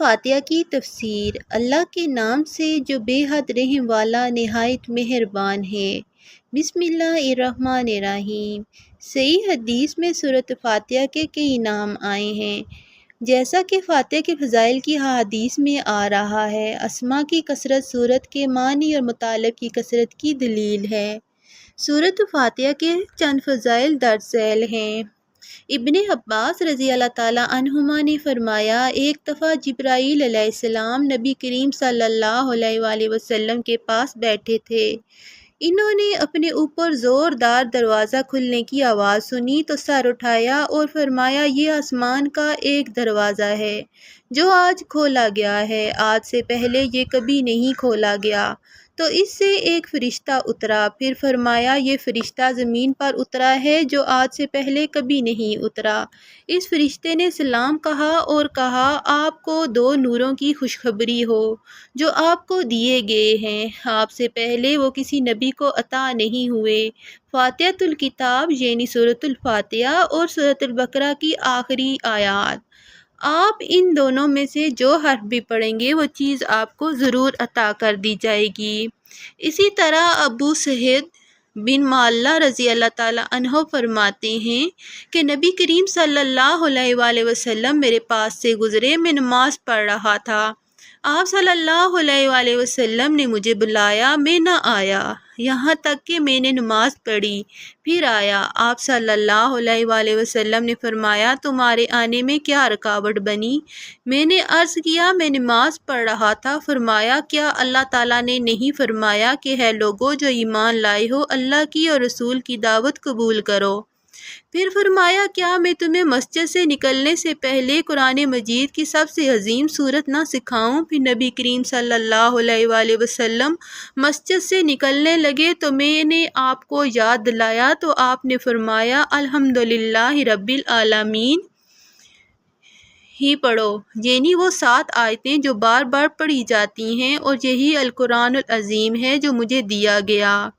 فاتحہ کی تفسیر۔ اللہ کے نام سے جو بے حد رحم والا نہایت مہربان ہے۔ بسم اللہ الرحمن الرحیم۔ صحیح حدیث میں سورۃ فاتحہ کے کئی نام آئے ہیں، جیسا کہ فاتحہ کے فضائل کی احادیث میں آ رہا ہے۔ اسماء کی کثرت سورت کے معنی اور مطالب کی کثرت کی دلیل ہے۔ سورۃ فاتحہ کے چند فضائل درج ذیل ہیں۔ ابن عباس رضی اللہ تعالیٰ عنہما نے فرمایا، ایک دفعہ جبرائیل علیہ السلام نبی کریم صلی اللہ علیہ وآلہ وسلم کے پاس بیٹھے تھے۔ انہوں نے اپنے اوپر زوردار دروازہ کھلنے کی آواز سنی تو سر اٹھایا اور فرمایا، یہ آسمان کا ایک دروازہ ہے جو آج کھولا گیا ہے، آج سے پہلے یہ کبھی نہیں کھولا گیا۔ تو اس سے ایک فرشتہ اترا، پھر فرمایا، یہ فرشتہ زمین پر اترا ہے جو آج سے پہلے کبھی نہیں اترا۔ اس فرشتے نے سلام کہا اور کہا، آپ کو دو نوروں کی خوشخبری ہو جو آپ کو دیے گئے ہیں، آپ سے پہلے وہ کسی نبی کو عطا نہیں ہوئے۔ فاتحۃ الکتاب یعنی سورۃ الفاتحہ اور سورۃ البقرہ کی آخری آیات۔ آپ ان دونوں میں سے جو حرف بھی پڑھیں گے وہ چیز آپ کو ضرور عطا کر دی جائے گی۔ اسی طرح ابو سعید بن معلہ رضی اللہ تعالیٰ عنہ فرماتے ہیں کہ نبی کریم صلی اللہ علیہ وآلہ وسلم میرے پاس سے گزرے، میں نماز پڑھ رہا تھا۔ آپ صلی اللہ علیہ وآلہ وسلم نے مجھے بلایا، میں نہ آیا، یہاں تک کہ میں نے نماز پڑھی، پھر آیا۔ آپ صلی اللہ علیہ وآلہ وسلم نے فرمایا، تمہارے آنے میں کیا رکاوٹ بنی؟ میں نے عرض کیا، میں نماز پڑھ رہا تھا۔ فرمایا، کیا اللہ تعالیٰ نے نہیں فرمایا کہ ہے لوگو جو ایمان لائے ہو، اللہ کی اور رسول کی دعوت قبول کرو؟ پھر فرمایا، کیا میں تمہیں مسجد سے نکلنے سے پہلے قرآن مجید کی سب سے عظیم سورت نہ سکھاؤں؟ پھر نبی کریم صلی اللہ علیہ وآلہ وسلم مسجد سے نکلنے لگے تو میں نے آپ کو یاد دلایا تو آپ نے فرمایا، الحمدللہ رب العالمین ہی پڑھو، یعنی وہ 7 آیتیں جو بار بار پڑھی جاتی ہیں، اور یہی القرآن العظیم ہے جو مجھے دیا گیا۔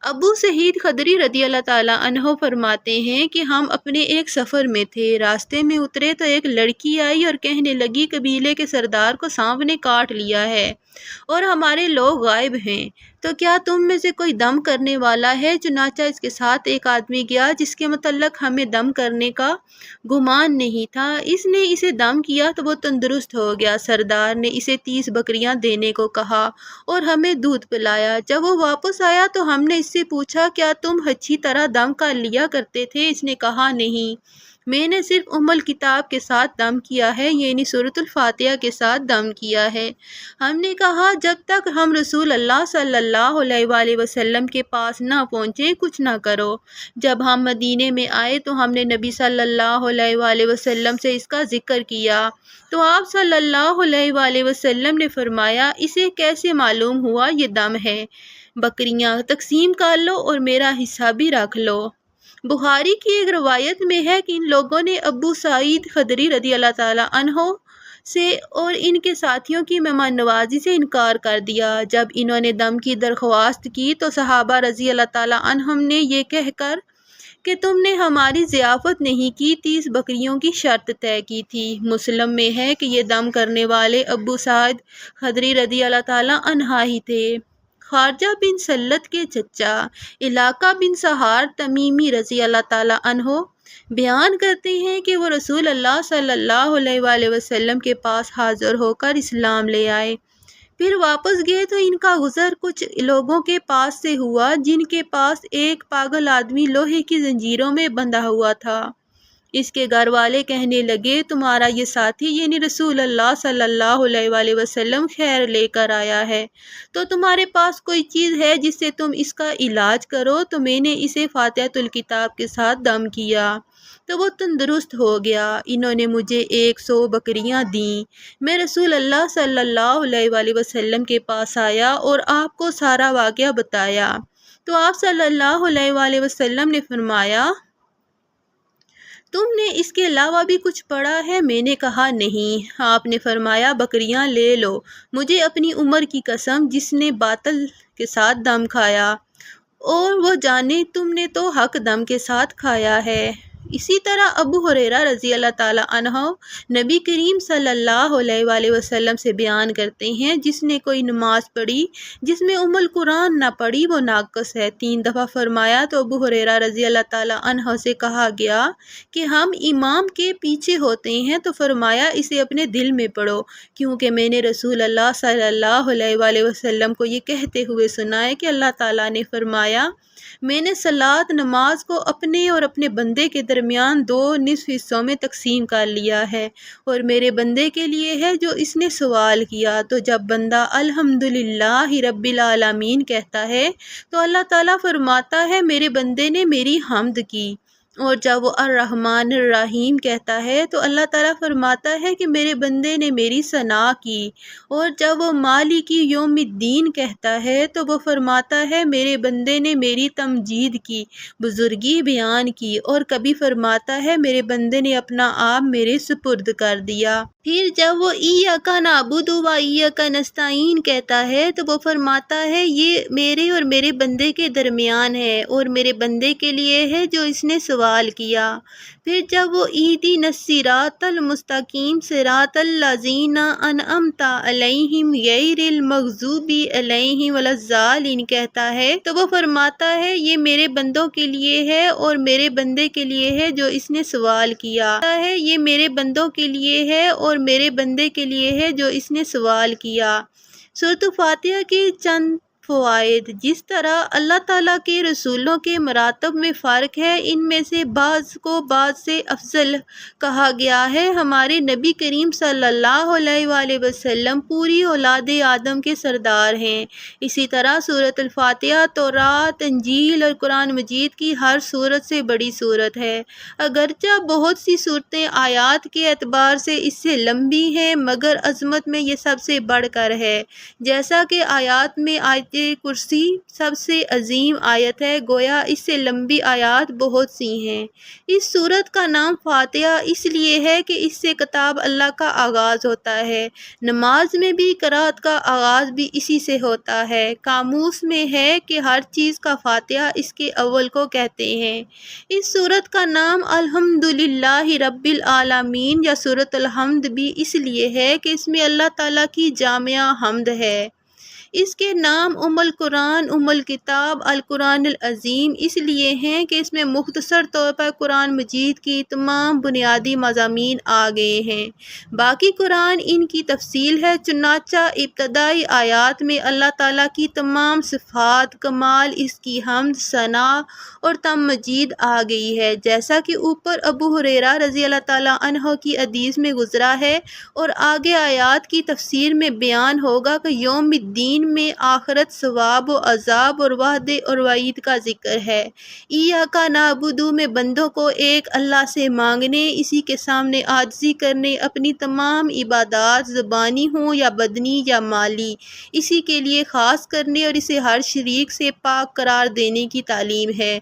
ابو سعید خدری رضی اللہ تعالیٰ عنہ فرماتے ہیں کہ ہم اپنے ایک سفر میں تھے، راستے میں اترے تو ایک لڑکی آئی اور کہنے لگی، قبیلے کے سردار کو سانپ نے کاٹ لیا ہے اور ہمارے لوگ غائب ہیں، تو کیا تم میں سے کوئی دم کرنے والا ہے؟ چنانچہ اس کے ساتھ ایک آدمی گیا جس کے متعلق ہمیں دم کرنے کا گمان نہیں تھا، اس نے اسے دم کیا تو وہ تندرست ہو گیا۔ سردار نے اسے 30 بکریاں دینے کو کہا اور ہمیں دودھ پلایا۔ جب وہ واپس آیا تو ہم نے اس سے پوچھا، کیا تم اچھی طرح دم کر لیا کرتے تھے؟ اس نے کہا، نہیں، میں نے صرف ام الکتاب کے ساتھ دم کیا ہے، یعنی سورۃ الفاتحہ کے ساتھ دم کیا ہے۔ ہم نے کہا، جب تک ہم رسول اللہ صلی اللہ علیہ وآلہ وسلم کے پاس نہ پہنچے کچھ نہ کرو۔ جب ہم مدینے میں آئے تو ہم نے نبی صلی اللہ علیہ وآلہ وسلم سے اس کا ذکر کیا تو آپ صلی اللہ علیہ وآلہ وسلم نے فرمایا، اسے کیسے معلوم ہوا یہ دم ہے؟ بکریاں تقسیم کر لو اور میرا حصہ بھی رکھ لو۔ بخاری کی ایک روایت میں ہے کہ ان لوگوں نے ابو سعید خدری رضی اللہ تعالیٰ عنہ سے اور ان کے ساتھیوں کی مہمان نوازی سے انکار کر دیا۔ جب انہوں نے دم کی درخواست کی تو صحابہ رضی اللہ تعالیٰ عنہم نے یہ کہہ کر کہ تم نے ہماری ضیافت نہیں کی، 30 بکریوں کی شرط طے کی تھی۔ مسلم میں ہے کہ یہ دم کرنے والے ابو سعید خدری رضی اللہ تعالیٰ عنہ ہی تھے۔ خارجہ بن سلت کے چچا علاقہ بن سہار تمیمی رضی اللہ تعالیٰ عنہ بیان کرتے ہیں کہ وہ رسول اللہ صلی اللہ علیہ وآلہ وسلم کے پاس حاضر ہو کر اسلام لے آئے، پھر واپس گئے تو ان کا گزر کچھ لوگوں کے پاس سے ہوا جن کے پاس ایک پاگل آدمی لوہے کی زنجیروں میں بندھا ہوا تھا۔ اس کے گھر والے کہنے لگے، تمہارا یہ ساتھی یعنی رسول اللہ صلی اللہ علیہ وآلہ وسلم خیر لے کر آیا ہے، تو تمہارے پاس کوئی چیز ہے جس سے تم اس کا علاج کرو؟ تو میں نے اسے فاتحۃ الکتاب کے ساتھ دم کیا تو وہ تندرست ہو گیا۔ انہوں نے مجھے 100 بکریاں دیں۔ میں رسول اللہ صلی اللہ علیہ وآلہ وسلم کے پاس آیا اور آپ کو سارا واقعہ بتایا تو آپ صلی اللہ علیہ وآلہ وسلم نے فرمایا، تم نے اس کے علاوہ بھی کچھ پڑھا ہے؟ میں نے کہا، نہیں۔ آپ نے فرمایا، بکریاں لے لو، مجھے اپنی عمر کی قسم جس نے باطل کے ساتھ دم کھایا اور وہ جانے تم نے تو حق دم کے ساتھ کھایا ہے۔ اسی طرح ابو ہریرہ رضی اللہ تعالیٰ عنہ نبی کریم صلی اللہ علیہ وآلہ وسلم سے بیان کرتے ہیں، جس نے کوئی نماز پڑھی جس میں ام القرآن نہ پڑھی وہ ناقص ہے۔ 3 دفعہ فرمایا تو ابو ہریرہ رضی اللہ تعالیٰ عنہ سے کہا گیا کہ ہم امام کے پیچھے ہوتے ہیں تو فرمایا اسے اپنے دل میں پڑھو، کیونکہ میں نے رسول اللہ صلی اللہ علیہ وآلہ وسلم کو یہ کہتے ہوئے سنا ہے کہ اللہ تعالیٰ نے فرمایا، میں نے صلاۃ نماز کو اپنے اور اپنے بندے کے درمیان 2 نصف حصوں میں تقسیم کر لیا ہے، اور میرے بندے کے لیے ہے جو اس نے سوال کیا۔ تو جب بندہ الحمدللہ رب العالمین کہتا ہے تو اللہ تعالیٰ فرماتا ہے میرے بندے نے میری حمد کی، اور جب وہ الرحمن الرحیم کہتا ہے تو اللہ تعالیٰ فرماتا ہے کہ میرے بندے نے میری ثنا کی، اور جب وہ مالکی یوم الدین کہتا ہے تو وہ فرماتا ہے میرے بندے نے میری تمجید کی، بزرگی بیان کی، اور کبھی فرماتا ہے میرے بندے نے اپنا آپ میرے سپرد کر دیا۔ پھر جب وہ ایاک نعبد و ایاک نستعین کہتا ہے تو وہ فرماتا ہے یہ میرے اور میرے بندے کے درمیان ہے، اور میرے بندے کے لیے ہے جو اس نے سوال کیا۔ پھر جب وہ اہدنا الصراط المستقیم صراط الذین انعمت علیہم غیر المغضوب علیہم ولا الضالین کہتا ہے تو وہ فرماتا ہے یہ میرے بندوں کے لیے ہے اور میرے بندے کے لیے ہے جو اس نے سوال کیا ہے، یہ میرے بندوں کے لیے ہے اور میرے بندے کے لیے ہے جو اس نے سوال کیا۔ سورۃ فاتحہ کے چند فوائد۔ جس طرح اللہ تعالیٰ کے رسولوں کے مراتب میں فرق ہے، ان میں سے بعض کو بعض سے افضل کہا گیا ہے۔ ہمارے نبی کریم صلی اللہ علیہ وآلہ وسلم پوری اولاد آدم کے سردار ہیں۔ اسی طرح سورۃ الفاتحہ تورات، انجیل اور قرآن مجید کی ہر سورت سے بڑی سورت ہے، اگرچہ بہت سی سورتیں آیات کے اعتبار سے اس سے لمبی ہیں، مگر عظمت میں یہ سب سے بڑھ کر ہے، جیسا کہ آیات میں آیت کرسی سب سے عظیم آیت ہے، گویا اس سے لمبی آیات بہت سی ہیں۔ اس سورت کا نام فاتحہ اس لیے ہے کہ اس سے کتاب اللہ کا آغاز ہوتا ہے۔ نماز میں بھی قرأت کا آغاز بھی اسی سے ہوتا ہے۔ قاموس میں ہے کہ ہر چیز کا فاتحہ اس کے اول کو کہتے ہیں۔ اس سورت کا نام الحمدللہ رب العالمین یا سورۃ الحمد بھی اس لیے ہے کہ اس میں اللہ تعالیٰ کی جامع حمد ہے۔ اس کے نام ام القرآن، ام الکتاب، القرآن العظیم اس لیے ہیں کہ اس میں مختصر طور پر قرآن مجید کی تمام بنیادی مضامین آ گئے ہیں، باقی قرآن ان کی تفصیل ہے۔ چنانچہ ابتدائی آیات میں اللہ تعالیٰ کی تمام صفات، کمال، اس کی حمد، ثنا اور تمجید آ گئی ہے، جیسا کہ اوپر ابو ہریرہ رضی اللہ تعالیٰ عنہ کی حدیث میں گزرا ہے، اور آگے آیات کی تفسیر میں بیان ہوگا کہ یوم الدین میں آخرت، ثواب و عذاب اور وعد اور وعید کا ذکر ہے۔ ایاک نعبد میں بندوں کو ایک اللہ سے مانگنے، اسی کے سامنے عاجزی کرنے، اپنی تمام عبادات زبانی ہوں یا بدنی یا مالی اسی کے لیے خاص کرنے اور اسے ہر شریک سے پاک قرار دینے کی تعلیم ہے۔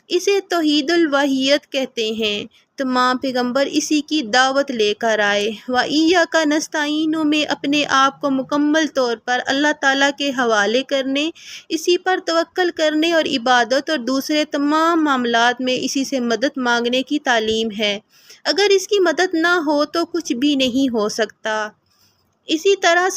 اسے توحید الوحیت کہتے ہیں۔ تمام پیغمبر اسی کی دعوت لے کر آئے۔ وَإِيَّاكَ نَسْتَعِينُ میں اپنے آپ کو مکمل طور پر اللہ تعالیٰ کے حوالے کرنے، اسی پر توکل کرنے اور عبادت اور دوسرے تمام معاملات میں اسی سے مدد مانگنے کی تعلیم ہے۔ اگر اس کی مدد نہ ہو تو کچھ بھی نہیں ہو سکتا۔ اسی طرح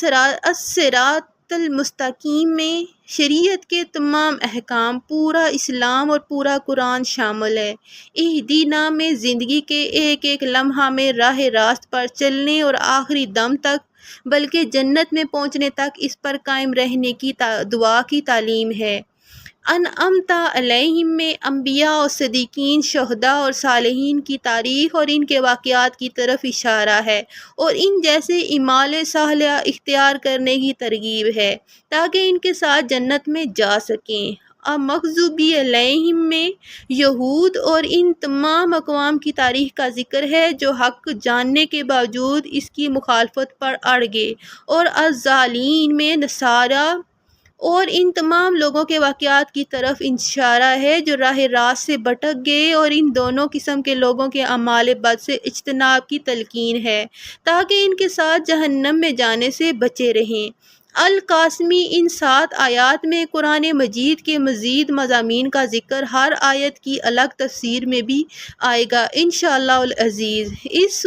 الصراط المستقیم میں شریعت کے تمام احکام، پورا اسلام اور پورا قرآن شامل ہے۔ اہدنا میں زندگی کے ایک ایک لمحہ میں راہ راست پر چلنے اور آخری دم تک بلکہ جنت میں پہنچنے تک اس پر قائم رہنے کی دعا کی تعلیم ہے۔ انعمت علیہم میں انبیاء اور صدیقین، شہداء اور صالحین کی تاریخ اور ان کے واقعات کی طرف اشارہ ہے، اور ان جیسے اعمال صالحہ اختیار کرنے کی ترغیب ہے تاکہ ان کے ساتھ جنت میں جا سکیں۔ مغضوبی علیہم میں یہود اور ان تمام اقوام کی تاریخ کا ذکر ہے جو حق جاننے کے باوجود اس کی مخالفت پر اڑ گئے، اور الضالین میں نصارہ اور ان تمام لوگوں کے واقعات کی طرف اشارہ ہے جو راہ راست سے بھٹک گئے، اور ان دونوں قسم کے لوگوں کے اعمال بد سے اجتناب کی تلقین ہے تاکہ ان کے ساتھ جہنم میں جانے سے بچے رہیں۔ القاسمی ان 7 آیات میں قرآن مجید کے مزید مضامین کا ذکر ہر آیت کی الگ تفسیر میں بھی آئے گا انشاءاللہ العزیز۔ اس